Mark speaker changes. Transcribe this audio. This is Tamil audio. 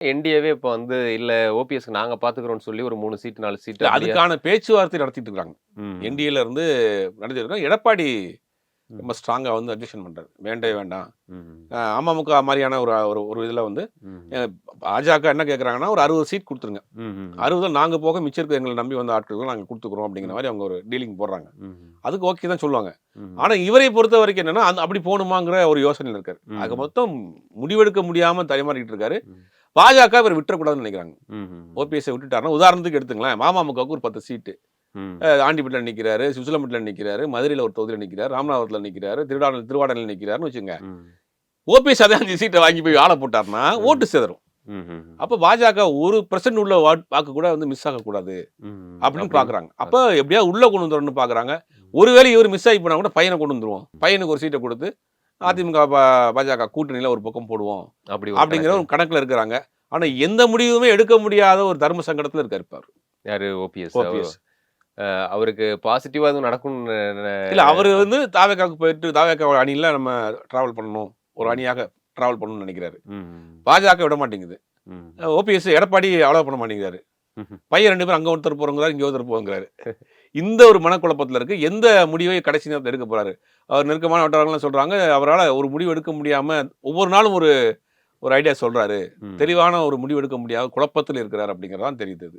Speaker 1: என்டிஏவே இப்ப வந்து இல்ல ஓபிஎஸ்க்கு நாங்க பாத்துக்கிறோம்னு சொல்லி ஒரு 3 சீட் 4 சீட்
Speaker 2: இல்ல
Speaker 1: அப்படியா?
Speaker 2: அதுக்கான பேச்சுவார்த்தை நடத்திட்டு இருக்காங்க.
Speaker 1: ம்.
Speaker 2: என்டிஏல இருந்து நடத்திட்டு இருக்காங்க. எடப்பாடி
Speaker 1: ம்.
Speaker 2: ரொம்ப ஸ்ட்ராங்கா வந்து அட்ஜஸ்ட் பண்றாரு. வேண்டவே வேண்டாம்.
Speaker 1: ம்.
Speaker 2: அமமுக மாரியான ஒரு ஒரு ஒரு இதுல வந்து
Speaker 1: ம்.
Speaker 2: பாஜக என்ன கேட்குறாங்கன்னா, ஒரு 60 சீட் குடுத்துருங்க.
Speaker 1: ம்.
Speaker 2: 60 நாங்க போக மிச்சம் இருக்க எங்கள நம்பி வந்த ஆட்களுக்கு நாங்க குடுத்துக்குறோம் அப்படிங்கிற மாரி அவங்க ஒரு டீலிங் போடுறாங்க.
Speaker 1: ம்.
Speaker 2: அதுக்கு ஓகே தான் சொல்லுவாங்க.
Speaker 1: ம்.
Speaker 2: ஆனா இவரை பொறுத்தவரைக்கும் என்னன்னா, அப்படி போணுமாங்கிற ஒரு யோசனையில இருக்காரு. ஆக
Speaker 1: ம்.
Speaker 2: மொத்தம் முடிவெடுக்க முடியாம தடுமாறிட்டு இருக்காரு.
Speaker 1: ம்.
Speaker 2: பாஜக இவர விட்டுறக்கூடாதுன்னு நெனைக்கிறாங்க.
Speaker 1: ம்ஹ்ம்.
Speaker 2: ஓபிஎஸ்ஸ விட்டுட்டாருன்னா, உதாரணத்துக்கு எடுத்துங்களேன். மமமுகவுக்கு ஒரு 10 சீட்டு.
Speaker 1: ம்.
Speaker 2: ஆண்டிப்பட்டில நிக்கிறாரு, சுவிட்சர்லாந்துல நிக்கிறாரு, மதுரையில ஒரு தொகுதியில நிக்கிறாரு, ராமநாதபுரத்துல நிக்கிறாரு, திருவாடனையில நிக்கிறாருன்னு வச்சுக்கங்க.
Speaker 1: ம்.
Speaker 2: ஓபிஎஸ் அதே 5 சீட்ட வாங்கி போய் ஆள போட்டாருன்னா, ஓட்டு சிதறும்.
Speaker 1: ம்ஹ்ம்.
Speaker 2: அப்ப பாஜக 1% உள்ள வாக்கு கூட வந்து மிஸ் ஆகக்கூடாது அப்படின்னு பாக்குறாங்க. அப்ப எப்படியாவது உள்ள கொண்டு வந்துடணும்னு பாக்குறாங்க. ஒருவேளை இவர் மிஸ் ஆகி போனா கூட பையனை கொண்டு வந்துருவோம். பையனுக்கு ஒரு சீட்டை கொடுத்து அதிமுக பாஜக கூட்டணியில ஒரு பக்கம் போடுவோம் அப்படிங்கிற ஒரு கணக்குல இருக்கிறாங்க. ஆனா எந்த முடிவுமே எடுக்க முடியாத ஒரு தர்ம சங்கடத்துல இருக்காரு இப்ப அவரு.
Speaker 1: யாரு ஓபிஎஸ்?
Speaker 2: ஓபிஎஸ்.
Speaker 1: அவருக்கு பாசிட்டிவா எதுவும் நடக்கும்னு
Speaker 2: இல்ல அவரு வந்து தாவேக்காவுக்கு போயிட்டு தாவேக்கா அணியில நம்ம டிராவல் பண்ணணும். ஒரு அணியாக டிராவல் பண்ணணும்னு நினைக்கிறாரு. பாஜக விட மாட்டேங்குது. ஓபிஎஸ் எடப்பாடி அலோவ் பண்ண மாட்டேங்கிறாரு. பையன் 2 பேரும் அங்க ஒருத்தர் போறங்கிறாரு, இங்க ஒருத்தர் போங்கிறாரு. இந்த ஒரு மனக்குழப்பத்துல இருக்கு. எந்த முடிவை கடைசி நேரத்துல எடுக்க போறாரு? அவர் நெருக்கமான வட்டாரங்கள்லாம் சொல்றாங்க, அவரால ஒரு முடிவு எடுக்க முடியாம ஒவ்வொரு நாளும் ஒரு ஒரு ஐடியா சொல்றாரு. தெளிவான ஒரு முடிவு எடுக்க முடியாத குழப்பத்தில் இருக்கிறார் அப்படிங்கிறது தான் தெரியுது.